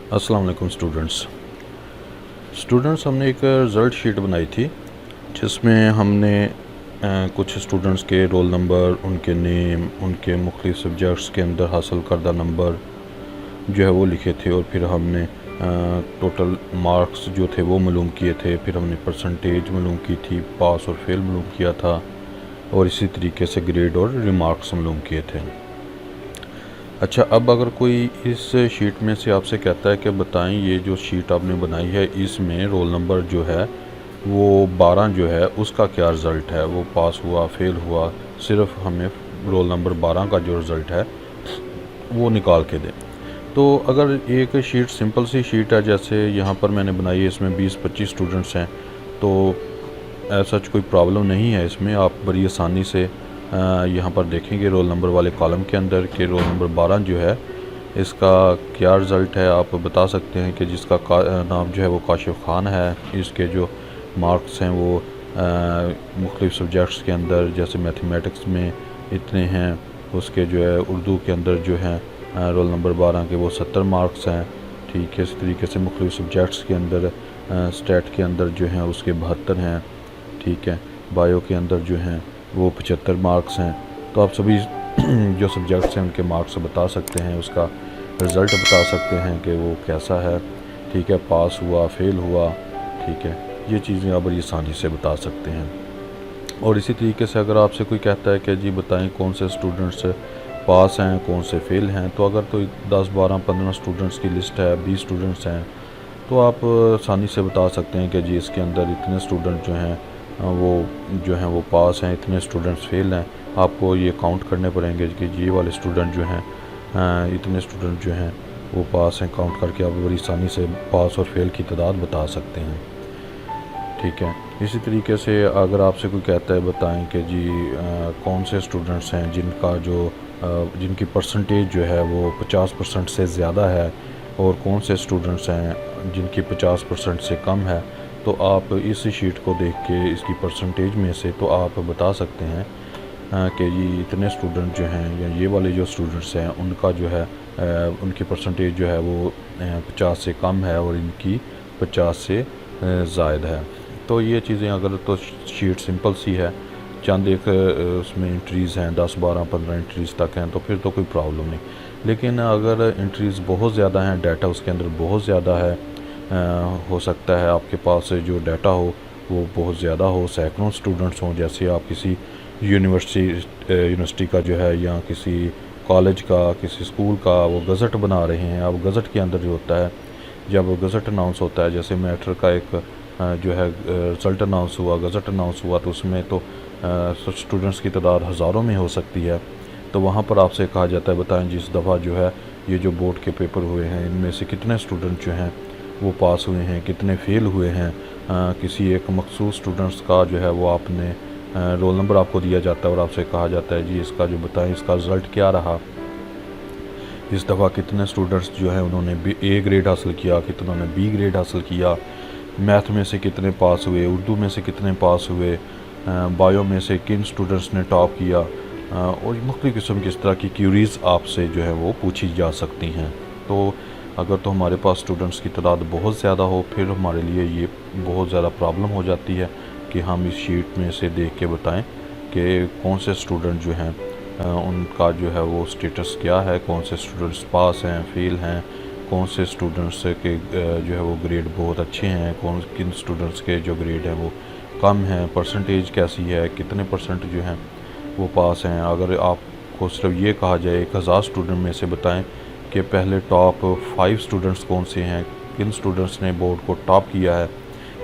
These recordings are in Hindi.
अस्सलाम वालेकुम स्टूडेंट्स हमने एक रिज़ल्ट शीट बनाई थी जिसमें हमने कुछ स्टूडेंट्स के रोल नंबर, उनके नेम, उनके मुख्तलिफ़ सब्जेक्ट्स के अंदर हासिल करदा नंबर जो है वो लिखे थे और फिर हमने टोटल मार्क्स जो थे वो मालूम किए थे। फिर हमने परसेंटेज मालूम की थी, पास और फेल मालूम किया था और इसी तरीके से ग्रेड और रिमार्क्स मालूम किए थे। अच्छा, अब अगर कोई इस शीट में से आपसे कहता है कि बताएं ये जो शीट आपने बनाई है इसमें रोल नंबर जो है वो 12 जो है उसका क्या रिज़ल्ट है, वो पास हुआ फेल हुआ, सिर्फ हमें रोल नंबर 12 का जो रिज़ल्ट है वो निकाल के दें। तो अगर एक शीट सिंपल सी शीट है जैसे यहाँ पर मैंने बनाई है, इसमें 20-25 स्टूडेंट्स हैं, तो ऐसा कोई प्रॉब्लम नहीं है। इसमें आप बड़ी आसानी से यहाँ पर देखेंगे रोल नंबर वाले कॉलम के अंदर कि रोल नंबर 12 जो है इसका क्या रिज़ल्ट है। आप बता सकते हैं कि जिसका नाम जो है वो काशिफ खान है, इसके जो मार्क्स हैं वो मुख्तलिफ़ सब्जेक्ट्स के अंदर जैसे मैथमेटिक्स में इतने हैं, उसके जो है उर्दू के अंदर जो है रोल नंबर 12 के वो 70 मार्क्स हैं। ठीक है, इस तरीके से मुख्तलिफ़ सब्जेक्ट्स के अंदर स्टैट के अंदर जो हैं उसके 72 हैं। ठीक है, बायो के अंदर जो हैं वो 75 मार्क्स हैं। तो आप सभी जो सब्जेक्ट्स हैं उनके मार्क्स बता सकते हैं, उसका रिज़ल्ट बता सकते हैं कि वो कैसा है। ठीक है, पास हुआ फेल हुआ। ठीक है, ये चीज़ें आप बड़ी आसानी से बता सकते हैं। और इसी तरीके से अगर आपसे कोई कहता है कि जी बताएं कौन से स्टूडेंट्स पास हैं कौन से फेल हैं, तो अगर तो 10, 12, 15 स्टूडेंट्स की लिस्ट है, 20 स्टूडेंट्स हैं, तो आप आसानी से बता सकते हैं कि जी इसके अंदर इतने स्टूडेंट जो हैं वो पास हैं, इतने स्टूडेंट्स फेल हैं। आपको ये काउंट करने पड़ेंगे कि ये वाले स्टूडेंट जो हैं इतने स्टूडेंट जो हैं वो पास हैं, काउंट करके आप बड़ी आसानी से पास और फेल की तादाद बता सकते हैं। ठीक है, इसी तरीके से अगर आपसे कोई कहता है बताएं कि जी कौन से स्टूडेंट्स हैं जिनकी परसेंटेज जो है वो 50% से ज़्यादा है और कौन से स्टूडेंट्स हैं जिनकी 50% से कम है, तो आप इस शीट को देख के इसकी परसेंटेज में से तो आप बता सकते हैं कि ये इतने स्टूडेंट जो हैं या ये वाले जो स्टूडेंट्स हैं उनका जो है उनकी परसेंटेज जो है वो 50 से कम है और इनकी 50 से ज़ायद है। तो ये चीज़ें अगर तो शीट सिंपल सी है, चंद एक उसमें एंट्रीज़ हैं, 10, 12, 15 एंट्रीज़ तक हैं, तो फिर तो कोई प्रॉब्लम नहीं। लेकिन अगर एंट्रीज़ बहुत ज़्यादा हैं, डाटा उसके अंदर बहुत ज़्यादा है, हो सकता है आपके पास जो डाटा हो वो बहुत ज़्यादा हो, सैकड़ों स्टूडेंट्स हों, जैसे आप किसी यूनिवर्सिटी का जो है या किसी कॉलेज का, किसी स्कूल का वो गज़ट बना रहे हैं। अब गज़ट के अंदर जो होता है, जब गज़ट अनाउंस होता है, जैसे मैट्रिक का एक जो है रिज़ल्ट अनाउंस हुआ, गज़ट अनाउंस हुआ, तो उसमें तो स्टूडेंट्स की तादाद हज़ारों में हो सकती है। तो वहाँ पर आपसे कहा जाता है बताएं जिस दफ़ा जो है ये जो बोर्ड के पेपर हुए हैं इनमें से कितने स्टूडेंट जो हैं वो पास हुए हैं, कितने फेल हुए हैं। किसी एक मखसूस स्टूडेंट्स का जो है वो आपने रोल नंबर आपको दिया जाता है और आपसे कहा जाता है जी इसका जो बताएं इसका रिज़ल्ट क्या रहा, इस दफ़ा कितने स्टूडेंट्स जो है उन्होंने A ग्रेड हासिल किया, कितनों ने B ग्रेड हासिल किया, मैथ में से कितने पास हुए, उर्दू में से कितने पास हुए, बायो में से किन स्टूडेंट्स ने टॉप किया, और मुख्तलिफ़ किस्म की इस तरह की क्यूरीज़ आपसे जो है वो पूछी जा सकती हैं। तो अगर तो हमारे पास स्टूडेंट्स की तादाद बहुत ज़्यादा हो फिर हमारे लिए ये बहुत ज़्यादा प्रॉब्लम हो जाती है कि हम इस शीट में से देख के बताएं कि कौन से स्टूडेंट जो हैं उनका जो है वो स्टेटस क्या है, कौन से स्टूडेंट्स पास हैं फेल हैं, कौन से स्टूडेंट्स के जो है वो ग्रेड बहुत अच्छे हैं, किन स्टूडेंट्स के जो ग्रेड हैं वो कम हैं, परसेंटेज कैसी है, कितने परसेंट जो हैं वो पास हैं। अगर आपको सिर्फ ये कहा जाए 1000 स्टूडेंट में से बताएं कि पहले टॉप 5 स्टूडेंट्स कौन से हैं, किन स्टूडेंट्स ने बोर्ड को टॉप किया है,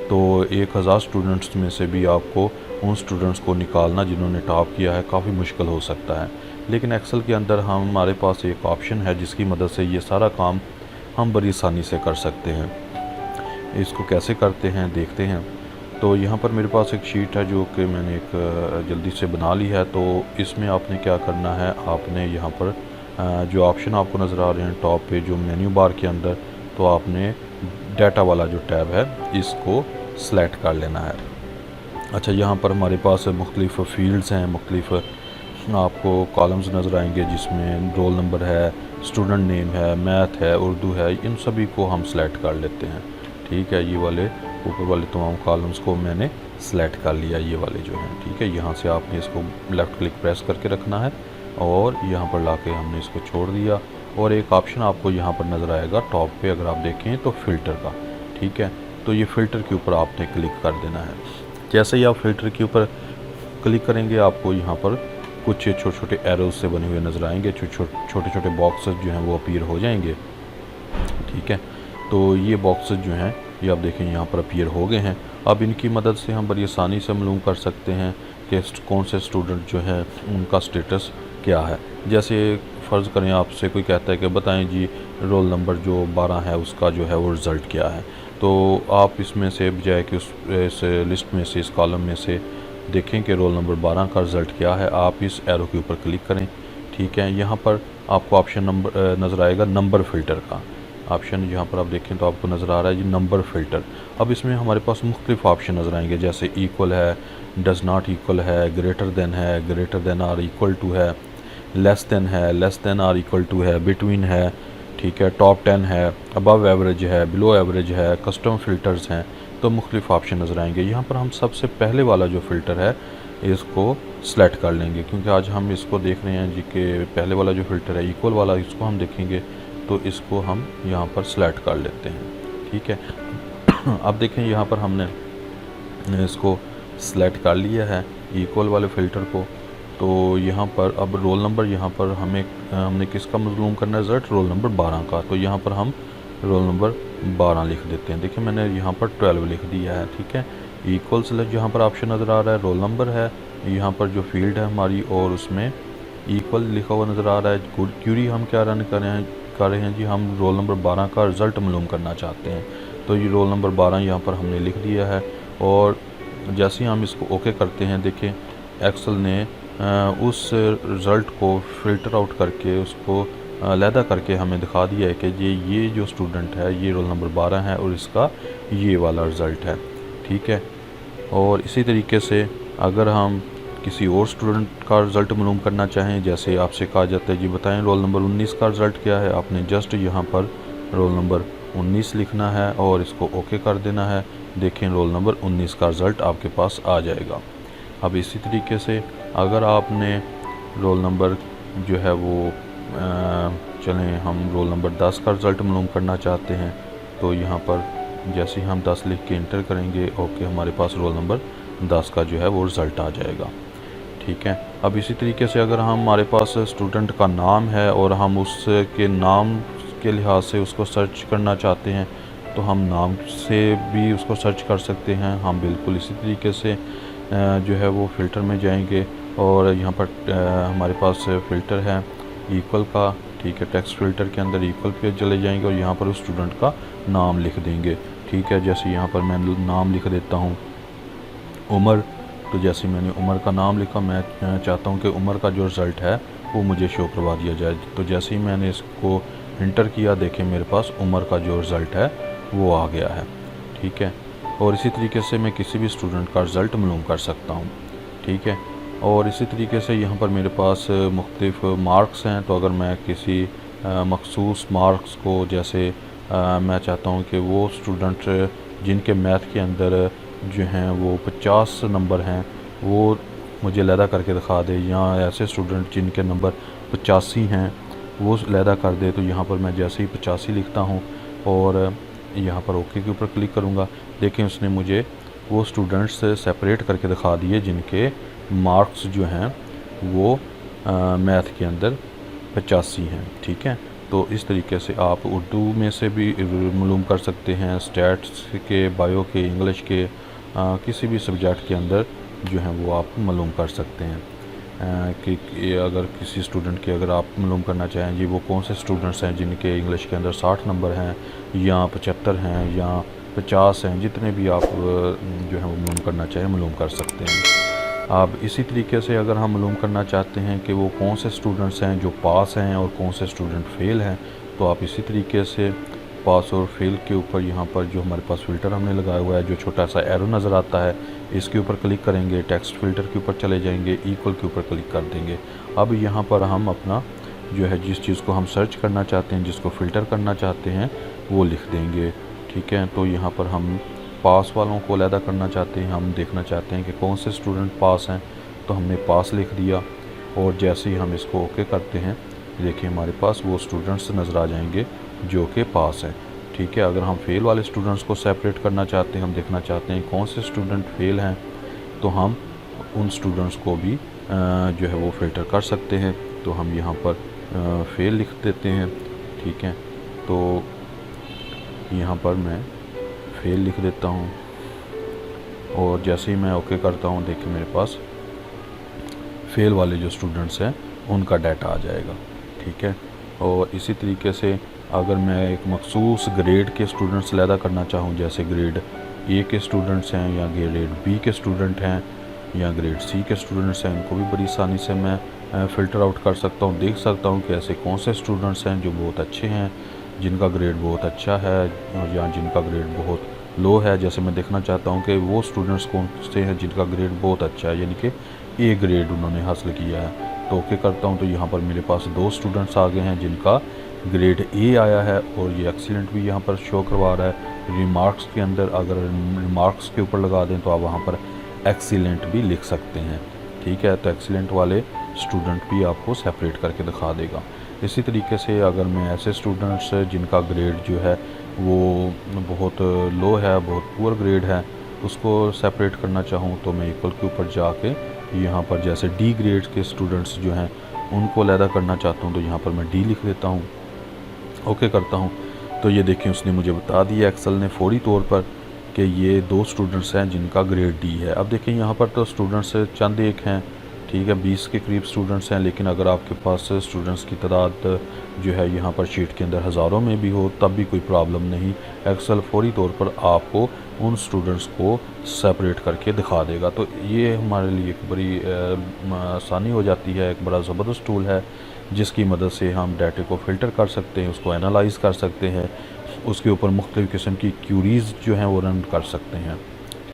तो 1000 स्टूडेंट्स में से भी आपको उन स्टूडेंट्स को निकालना जिन्होंने टॉप किया है काफ़ी मुश्किल हो सकता है। लेकिन एक्सेल के अंदर हमारे पास एक ऑप्शन है जिसकी मदद से ये सारा काम हम बड़ी आसानी से कर सकते हैं। इसको कैसे करते हैं देखते हैं। तो यहाँ पर मेरे पास एक शीट है जो कि मैंने एक जल्दी से बना ली है। तो इसमें आपने क्या करना है, आपने यहाँ पर जो ऑप्शन आपको नज़र आ रहे हैं टॉप पे जो मेन्यू बार के अंदर, तो आपने डाटा वाला जो टैब है इसको सेलेक्ट कर लेना है। अच्छा, यहाँ पर हमारे पास मुख्तलिफ़ फील्ड्स हैं, मुख्तलिफ़ आपको कॉलम्स नज़र आएंगे जिसमें रोल नंबर है, स्टूडेंट नेम है, मैथ है, उर्दू है, इन सभी को हम सेलेक्ट कर लेते हैं। ठीक है, ये वाले ऊपर वाले तमाम कॉलम्स को मैंने सेलेक्ट कर लिया, ये वाले जो हैं। ठीक है, यहाँ से आपने इसको लेफ़्ट क्लिक प्रेस करके रखना है और यहाँ पर ला के हमने इसको छोड़ दिया। और एक ऑप्शन आपको यहाँ पर नज़र आएगा टॉप पे, अगर आप देखें तो फ़िल्टर का। ठीक है, तो ये फ़िल्टर के ऊपर आपने क्लिक कर देना है। जैसे ही आप फ़िल्टर के ऊपर क्लिक करेंगे आपको यहाँ पर कुछ छोटे छोटे एरोज से बने हुए नज़र आएंगे, छोटे छोटे बॉक्सेस जो हैं वो अपीयर हो जाएंगे। ठीक है, तो ये बॉक्सेस जो हैं ये आप देखें यहाँ पर अपीयर हो गए हैं। अब इनकी मदद से हम बड़ी आसानी से मालूम कर सकते हैं कि कौन से स्टूडेंट जो है उनका स्टेटस क्या है। जैसे फ़र्ज़ करें आपसे कोई कहता है कि बताएं जी रोल नंबर जो 12 है उसका जो है वो रिज़ल्ट क्या है, तो आप इसमें से बजाय कि इस लिस्ट में से, इस कॉलम में से देखें कि रोल नंबर 12 का रिज़ल्ट क्या है, आप इस एरो के ऊपर क्लिक करें। ठीक है, यहाँ पर आपको ऑप्शन नंबर नज़र आएगा नंबर फ़िल्टर का ऑप्शन। यहाँ पर आप देखें तो आपको नज़र आ रहा है जी नंबर फ़िल्टर। अब इसमें हमारे पास मुख्तलिफ ऑप्शन नज़र आएंगे, जैसे इक्वल है, डज़ नॉट इक्वल है, greater than or equal to है, less than or equal to है, बिटवीन है। ठीक है, टॉप 10 है, अबव एवरेज है, बिलो एवरेज है, कस्टम फ़िल्टर्स हैं। तो मुख्तलिफ ऑप्शन नज़र आएंगे। यहाँ पर हम सबसे पहले वाला जो फ़िल्टर है इसको सेलेक्ट कर लेंगे, क्योंकि आज हम इसको देख रहे हैं जी कि पहले वाला जो फ़िल्टर है इक्वल वाला, इसको हम देखेंगे तो इसको हम यहाँ पर सेलेक्ट कर लेते हैं। ठीक है, अब देखें यहाँ पर हमने इसको सेलेक्ट कर लिया है इक्वल वाले फ़िल्टर को। तो यहाँ पर अब रोल नंबर, यहाँ पर हमने किसका मालूम करना है रिज़ल्ट, रोल नंबर 12 का। तो यहाँ पर हम रोल नंबर 12 लिख देते हैं। देखिए मैंने यहाँ पर 12 लिख दिया है। ठीक है, इक्वल सेलेक्ट यहाँ पर ऑप्शन नज़र आ रहा है, रोल नंबर है यहाँ पर जो फील्ड है हमारी, और उसमें इक्वल लिखा हुआ नज़र आ रहा है। गुड क्यूरी हम क्या रन कर रहे हैं जी, हम रोल नंबर 12 का रिज़ल्ट मालूम करना चाहते हैं। तो ये रोल नंबर 12 यहाँ पर हमने लिख दिया है। और जैसे ही हम इसको ओके करते हैं, देखें एक्सेल ने उस रिज़ल्ट को फ़िल्टर आउट करके उसको अलहदा करके हमें दिखा दिया है कि ये जो स्टूडेंट है ये रोल नंबर 12 है और इसका ये वाला रिज़ल्ट है। ठीक है, और इसी तरीके से अगर हम किसी और स्टूडेंट का रिज़ल्ट मालूम करना चाहें, जैसे आपसे कहा जाता है जी बताएं रोल नंबर 19 का रिज़ल्ट क्या है, आपने जस्ट यहाँ पर रोल नंबर 19 लिखना है और इसको ओके कर देना है। देखें रोल नंबर 19 का रिज़ल्ट आपके पास आ जाएगा। अब इसी तरीके से अगर आपने रोल नंबर जो है वो चलें हम रोल नंबर 10 का रिज़ल्ट मालूम करना चाहते हैं, तो यहाँ पर जैसे ही हम 10 लिख के इंटर करेंगे, ओके, हमारे पास रोल नंबर 10 का जो है वो रिज़ल्ट आ जाएगा। ठीक है, अब इसी तरीके से अगर हमारे पास स्टूडेंट का नाम है और हम उसके नाम के लिहाज से उसको सर्च करना चाहते हैं, तो हम नाम से भी उसको सर्च कर सकते हैं। हम बिल्कुल इसी तरीके से जो है वो फ़िल्टर में जाएंगे और यहाँ पर हमारे पास फ़िल्टर है इक्वल का। ठीक है, टेक्स्ट फ़िल्टर के अंदर इक्वल पे चले जाएंगे और यहाँ पर उस स्टूडेंट का नाम लिख देंगे। ठीक है, जैसे यहाँ पर मैं नाम लिख देता हूँ उमर। तो जैसे मैंने उमर का नाम लिखा, मैं चाहता हूँ कि उमर का जो रिज़ल्ट है वो मुझे शो करवा दिया जाए। तो जैसे ही मैंने इसको इंटर किया, देखें मेरे पास उमर का जो रिज़ल्ट है वो आ गया है। ठीक है, और इसी तरीके से मैं किसी भी स्टूडेंट का रिज़ल्ट मालूम कर सकता हूँ। ठीक है, और इसी तरीके से यहाँ पर मेरे पास मुख्तलिफ़ मार्क्स हैं। तो अगर मैं किसी मखसूस मार्क्स को, जैसे मैं चाहता हूँ कि वो स्टूडेंट जिनके मैथ के अंदर जो हैं वो 50 नंबर हैं वो मुझे अलहदा करके दिखा दे, या ऐसे स्टूडेंट जिनके नंबर 85 हैं वो अलहदा कर दे। तो यहाँ पर मैं जैसे ही 85 लिखता हूँ और यहाँ पर ओके के ऊपर क्लिक करूँगा, देखें उसने मुझे वो स्टूडेंट्स सेपरेट करके दिखा दिए जिनके मार्क्स जो हैं वो मैथ के अंदर 85 हैं। ठीक है, तो इस तरीके से आप उर्दू में से भी मालूम कर सकते हैं, स्टैट्स के, बायो के, इंग्लिश के, किसी भी सब्जेक्ट के अंदर जो है वो आप मालूम कर सकते हैं। कि अगर किसी स्टूडेंट के अगर आप मालूम करना चाहें जी वो कौन से स्टूडेंट्स हैं जिनके इंग्लिश के अंदर 60 नंबर हैं या 75 हैं या 50 हैं, जितने भी आप जो है वो मालूम करना चाहें मालूम कर सकते हैं। अब इसी तरीके से अगर हम मालूम करना चाहते हैं कि वो कौन से स्टूडेंट्स हैं जो पास हैं और कौन से स्टूडेंट फेल हैं, तो आप इसी तरीके से पास और फेल के ऊपर यहाँ पर जो हमारे पास फ़िल्टर हमने लगाया हुआ है, जो छोटा सा एरो नज़र आता है, इसके ऊपर क्लिक करेंगे, टेक्स्ट फ़िल्टर के ऊपर चले जाएंगे, इक्वल के ऊपर क्लिक कर देंगे। अब यहाँ पर हम अपना जो है जिस चीज़ को हम सर्च करना चाहते हैं, जिसको फ़िल्टर करना चाहते हैं, वो लिख देंगे। ठीक है, तो यहाँ पर हम पास वालों को अलहदा करना चाहते हैं, हम देखना चाहते हैं कि कौन से स्टूडेंट पास हैं, तो हमने पास लिख दिया। और जैसे ही हम इसको ओके करते हैं, देखिए हमारे पास वो स्टूडेंट्स नज़र आ जाएंगे जो कि पास हैं। ठीक है, अगर हम फेल वाले स्टूडेंट्स को सेपरेट करना चाहते हैं, हम देखना चाहते हैं कौन से स्टूडेंट फेल हैं, तो हम उन स्टूडेंट्स को भी जो है वो फ़िल्टर कर सकते हैं। तो हम यहाँ पर फेल लिख देते हैं। ठीक है, तो यहाँ पर मैं फेल लिख देता हूँ और जैसे ही मैं ओके करता हूँ, देखिए मेरे पास फेल वाले जो स्टूडेंट्स हैं उनका डाटा आ जाएगा। ठीक है, और इसी तरीके से अगर मैं एक मखसूस ग्रेड के स्टूडेंट्स अलहदा करना चाहूँ, जैसे ग्रेड ए के स्टूडेंट्स हैं या ग्रेड बी के स्टूडेंट हैं या ग्रेड सी के स्टूडेंट्स हैं, उनको भी बड़ी आसानी से मैं फ़िल्टर आउट कर सकता हूँ। देख सकता हूँ कि ऐसे कौन से स्टूडेंट्स हैं जो बहुत अच्छे हैं, जिनका ग्रेड बहुत अच्छा है, या जिनका ग्रेड बहुत लो है। जैसे मैं देखना चाहता हूँ कि वो स्टूडेंट्स कौन से हैं जिनका ग्रेड बहुत अच्छा है, यानी कि ए ग्रेड उन्होंने हासिल किया है। तो ओके करता हूँ, तो यहाँ पर मेरे पास 2 स्टूडेंट्स आ गए हैं जिनका ग्रेड ए आया है और ये एक्सीलेंट भी यहाँ पर शो करवा रहा है। रिमार्क्स के अंदर अगर रिमार्क्स के ऊपर लगा दें तो आप वहाँ पर एक्सीलेंट भी लिख सकते हैं। ठीक है, तो एक्सीलेंट वाले स्टूडेंट भी आपको सेपरेट करके दिखा देगा। इसी तरीके से अगर मैं ऐसे स्टूडेंट्स जिनका ग्रेड जो है वो बहुत लो है, बहुत पुअर ग्रेड है, उसको सेपरेट करना चाहूँ, तो मैं इक्वल के ऊपर जाके यहाँ पर जैसे डी ग्रेड के स्टूडेंट्स जो हैं उनको अलहदा करना चाहता हूँ, तो यहाँ पर मैं डी लिख देता हूँ, ओके करता हूँ। तो ये देखिए उसने मुझे बता दिया एक्सेल ने फ़ौरी तौर पर कि ये 2 स्टूडेंट्स हैं जिनका ग्रेड डी है। अब देखिए यहाँ पर तो स्टूडेंट्स चंद एक हैं, ठीक है, 20 के करीब स्टूडेंट्स हैं, लेकिन अगर आपके पास स्टूडेंट्स की तादाद जो है यहाँ पर शीट के अंदर हज़ारों में भी हो तब भी कोई प्रॉब्लम नहीं। एक्सेल फ़ौरी तौर पर आपको उन स्टूडेंट्स को सेपरेट करके दिखा देगा। तो ये हमारे लिए एक बड़ी आसानी हो जाती है, एक बड़ा ज़बरदस्त टूल है जिसकी मदद से हम डाटे को फ़िल्टर कर सकते हैं, उसको एनालाइज़ कर सकते हैं, उसके ऊपर मुख्तलिफ़ किस्म की क्यूरीज़ जो हैं वो रन कर सकते हैं।